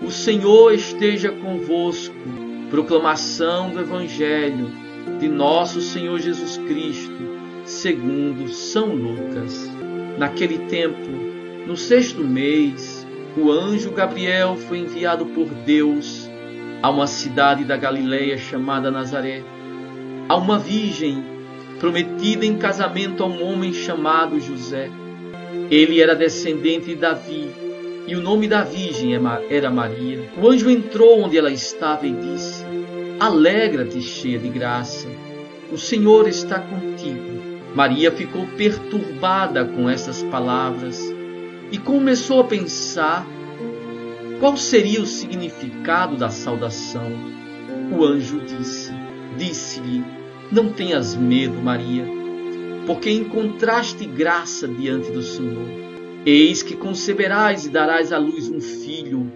O Senhor esteja convosco. Proclamação do Evangelho de nosso Senhor Jesus Cristo, segundo São Lucas. Naquele tempo, no 6º mês, o anjo Gabriel foi enviado por Deus a uma cidade da Galileia chamada Nazaré, a uma virgem prometida em casamento a um homem chamado José. Ele era descendente de Davi, e o nome da virgem era Maria. O anjo entrou onde ela estava e disse: Alegra-te, cheia de graça, o Senhor está contigo. Maria ficou perturbada com essas palavras e começou a pensar qual seria o significado da saudação. O anjo disse-lhe: Não tenhas medo, Maria, porque encontraste graça diante do Senhor. Eis que conceberás e darás à luz um filho,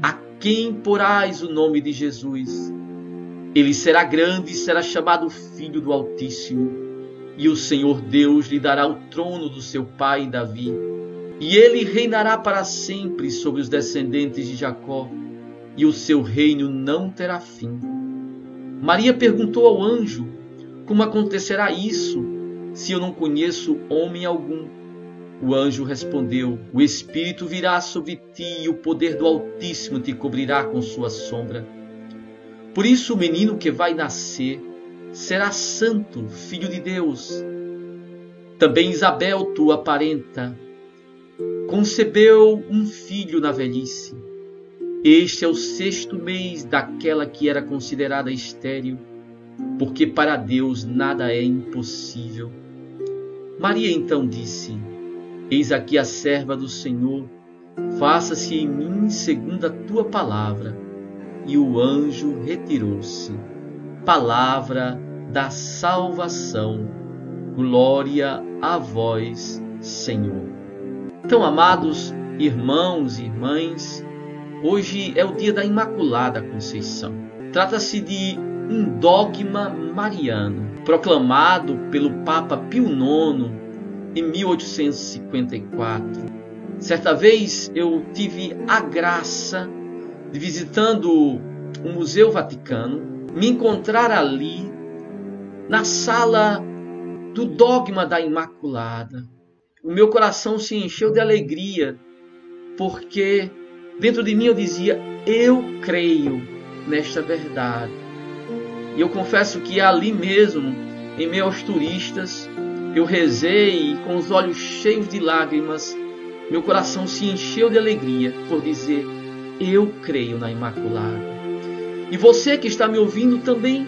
a quem porás o nome de Jesus. Ele será grande e será chamado Filho do Altíssimo, e o Senhor Deus lhe dará o trono do seu pai Davi, e ele reinará para sempre sobre os descendentes de Jacó, e o seu reino não terá fim. Maria perguntou ao anjo: Como acontecerá isso, se eu não conheço homem algum? O anjo respondeu: O Espírito virá sobre ti e o poder do Altíssimo te cobrirá com sua sombra. Por isso o menino que vai nascer será santo, filho de Deus. Também Isabel, tua parenta, concebeu um filho na velhice. Este é o 6º mês daquela que era considerada estéril, porque para Deus nada é impossível. Maria então disse: Eis aqui a serva do Senhor, faça-se em mim segundo a tua palavra. E o anjo retirou-se. Palavra da salvação. Glória a vós, Senhor. Então, amados irmãos e irmãs, hoje é o dia da Imaculada Conceição. Trata-se de um dogma mariano, proclamado pelo Papa Pio IX em 1854. Certa vez eu tive a graça de, visitando o Museu Vaticano, me encontrar ali na sala do dogma da Imaculada. O meu coração se encheu de alegria, porque dentro de mim eu dizia: eu creio nesta verdade. E eu confesso que ali mesmo, em meio aos turistas, eu rezei e com os olhos cheios de lágrimas, meu coração se encheu de alegria por dizer: eu creio na Imaculada. E você que está me ouvindo também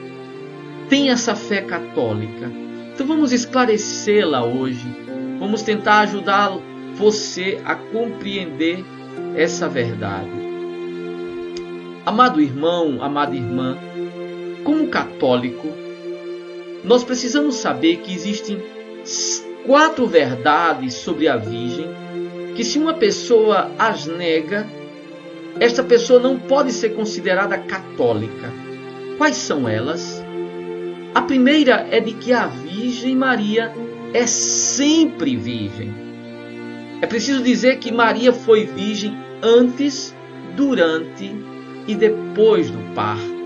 tem essa fé católica. Então vamos esclarecê-la hoje. Vamos tentar ajudar você a compreender essa verdade. Amado irmão, amada irmã, como católico, nós precisamos saber que existem 4 verdades sobre a Virgem, que se uma pessoa as nega, esta pessoa não pode ser considerada católica. Quais são elas? A primeira é de que a Virgem Maria é sempre virgem. É preciso dizer que Maria foi virgem antes, durante e depois do parto.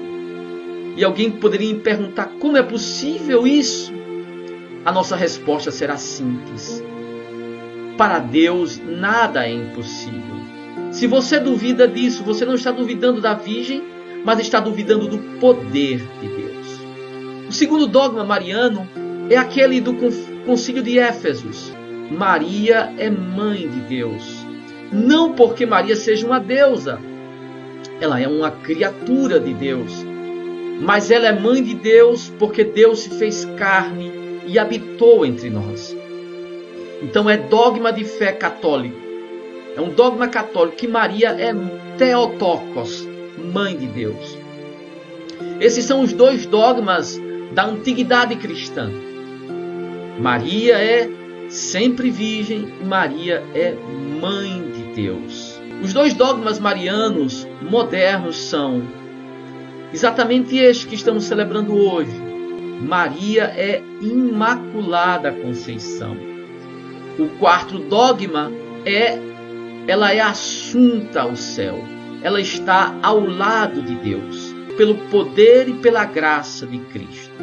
E alguém poderia me perguntar: como é possível isso? A nossa resposta será simples. Para Deus nada é impossível. Se você duvida disso, você não está duvidando da Virgem, mas está duvidando do poder de Deus. O segundo dogma mariano é aquele do Concílio de Éfesos. Maria é mãe de Deus. Não porque Maria seja uma deusa. Ela é uma criatura de Deus. Mas ela é mãe de Deus porque Deus se fez carne e habitou entre nós. Então é dogma de fé católico. É um dogma católico que Maria é Theotokos, mãe de Deus. Esses são os 2 dogmas da antiguidade cristã. Maria é sempre virgem e Maria é mãe de Deus. Os 2 dogmas marianos modernos são exatamente este que estamos celebrando hoje. Maria é Imaculada Conceição. O 4º dogma ela é assunta ao céu. ela está ao lado de Deus, pelo poder e pela graça de Cristo.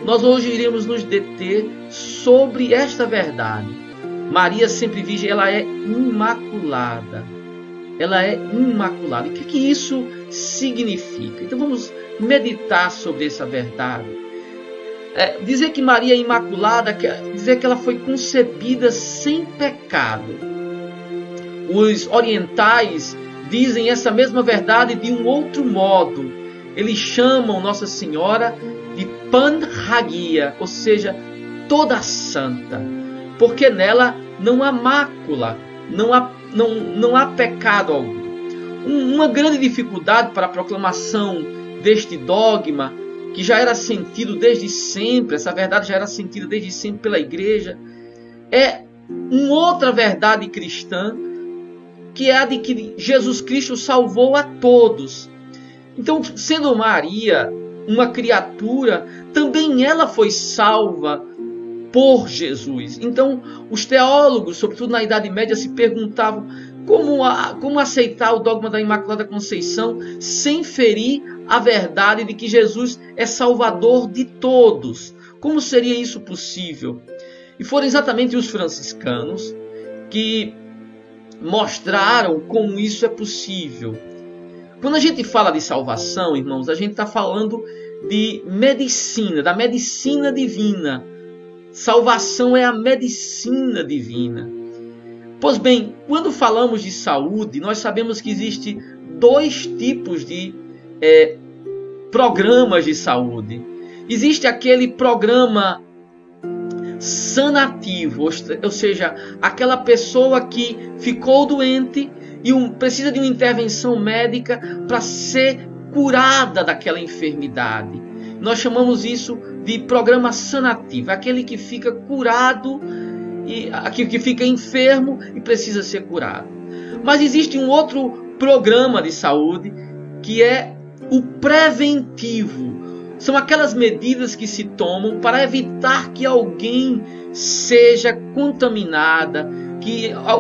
Nós hoje iremos nos deter sobre esta verdade. Maria sempre virgem, ela é imaculada. Ela é imaculada. E o que isso significa? Então vamos meditar sobre essa verdade. Dizer que Maria é imaculada quer dizer que ela foi concebida sem pecado. Os orientais dizem essa mesma verdade de um outro modo. Eles chamam Nossa Senhora de Panhagia, ou seja, toda santa, porque nela não há mácula, não há pecado algum. Uma grande dificuldade para a proclamação deste dogma, que já era sentido desde sempre, essa verdade já era sentida desde sempre pela Igreja, é uma outra verdade cristã, que é a de que Jesus Cristo salvou a todos. Então, sendo Maria uma criatura, também ela foi salva por Jesus. Então, os teólogos, sobretudo na Idade Média, se perguntavam como aceitar o dogma da Imaculada Conceição sem ferir a verdade de que Jesus é Salvador de todos. Como seria isso possível? E foram exatamente os franciscanos que mostraram como isso é possível. Quando a gente fala de salvação, irmãos, a gente está falando de medicina, da medicina divina. Salvação é a medicina divina. Pois bem, quando falamos de saúde, nós sabemos que existem dois tipos de programas de saúde. Existe aquele programa sanativo, ou seja, aquela pessoa que ficou doente e precisa de uma intervenção médica para ser curada daquela enfermidade. Nós chamamos isso de programa sanativo, aquele que fica curado, e aquele que fica enfermo e precisa ser curado. Mas existe um outro programa de saúde que é o preventivo. São aquelas medidas que se tomam para evitar que alguém seja contaminada,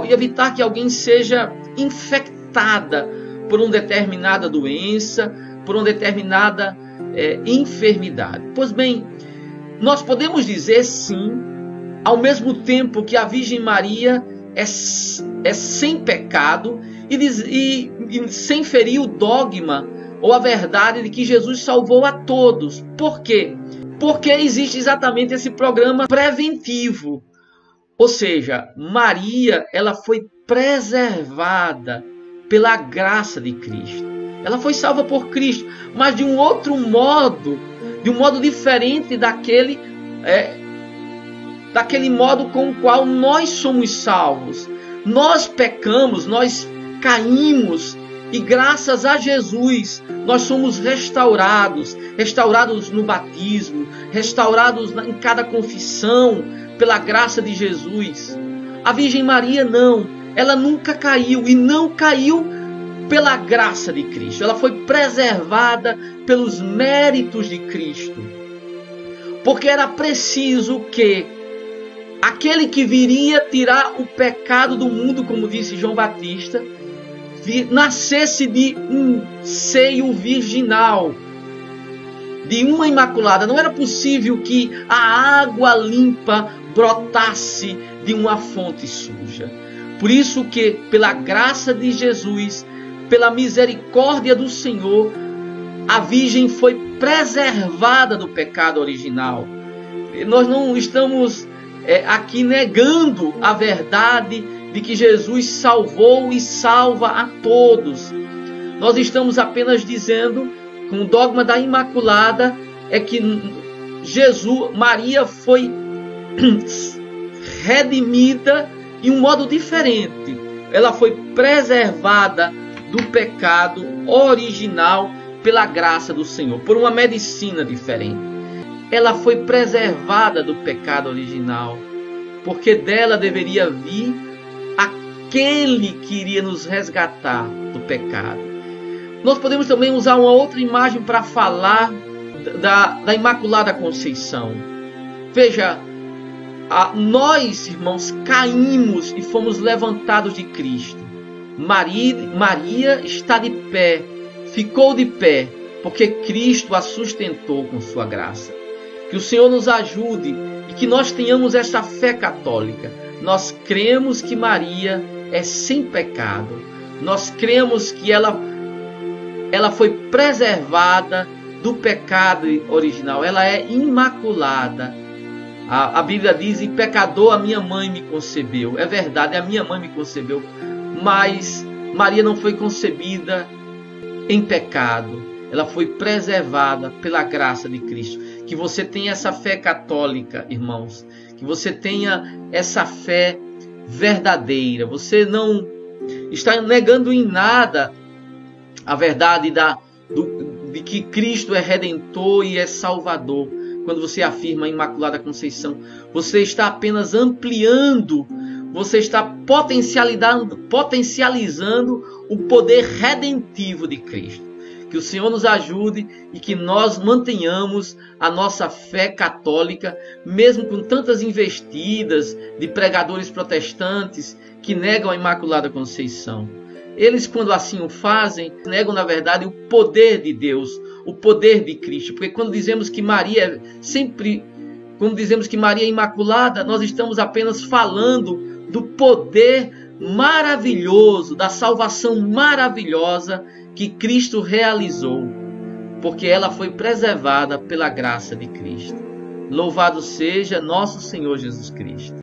evitar que alguém seja infectada por uma determinada doença, por uma determinada enfermidade. Pois bem, nós podemos dizer sim, ao mesmo tempo que a Virgem Maria é sem pecado e sem ferir o dogma ou a verdade de que Jesus salvou a todos. Por quê? Porque existe exatamente esse programa preventivo. Ou seja, Maria, ela foi preservada pela graça de Cristo. Ela foi salva por Cristo, mas de um outro modo, de um modo diferente daquele modo com o qual nós somos salvos. Nós pecamos, nós caímos, e graças a Jesus nós somos restaurados no batismo, restaurados em cada confissão, pela graça de Jesus. A Virgem Maria não, ela nunca caiu, e não caiu pela graça de Cristo. Ela foi preservada pelos méritos de Cristo, porque era preciso que aquele que viria tirar o pecado do mundo, como disse João Batista, nascesse de um seio virginal, de uma imaculada. Não era possível que a água limpa brotasse de uma fonte suja. Por isso que, pela graça de Jesus, pela misericórdia do Senhor, a Virgem foi preservada do pecado original. Nós não estamos aqui negando a verdade de que Jesus salvou e salva a todos. Nós estamos apenas dizendo, com o dogma da Imaculada, é que Maria foi redimida de um modo diferente. Ela foi preservada do pecado original pela graça do Senhor, por uma medicina diferente. Ela foi preservada do pecado original, porque dela deveria vir aquele que iria nos resgatar do pecado. Nós podemos também usar uma outra imagem para falar da Imaculada Conceição. Veja, nós, irmãos, caímos e fomos levantados de Cristo. Maria está de pé, ficou de pé, porque Cristo a sustentou com sua graça. Que o Senhor nos ajude e que nós tenhamos essa fé católica. Nós cremos que Maria é sem pecado. Nós cremos que ela foi preservada do pecado original. Ela é imaculada. A Bíblia diz: "E pecador a minha mãe me concebeu." É verdade, a minha mãe me concebeu. Mas Maria não foi concebida em pecado. Ela foi preservada pela graça de Cristo. Que você tenha essa fé católica, irmãos. Que você tenha essa fé verdadeira. Você não está negando em nada a verdade de que Cristo é Redentor e é Salvador. Quando você afirma a Imaculada Conceição, você está apenas ampliando, você está potencializando o poder redentivo de Cristo. Que o Senhor nos ajude e que nós mantenhamos a nossa fé católica, mesmo com tantas investidas de pregadores protestantes que negam a Imaculada Conceição. Eles, quando assim o fazem, negam, na verdade, o poder de Deus, o poder de Cristo. Porque quando dizemos que Maria é imaculada, nós estamos apenas falando do poder maravilhoso, da salvação maravilhosa que Cristo realizou, porque ela foi preservada pela graça de Cristo. Louvado seja nosso Senhor Jesus Cristo.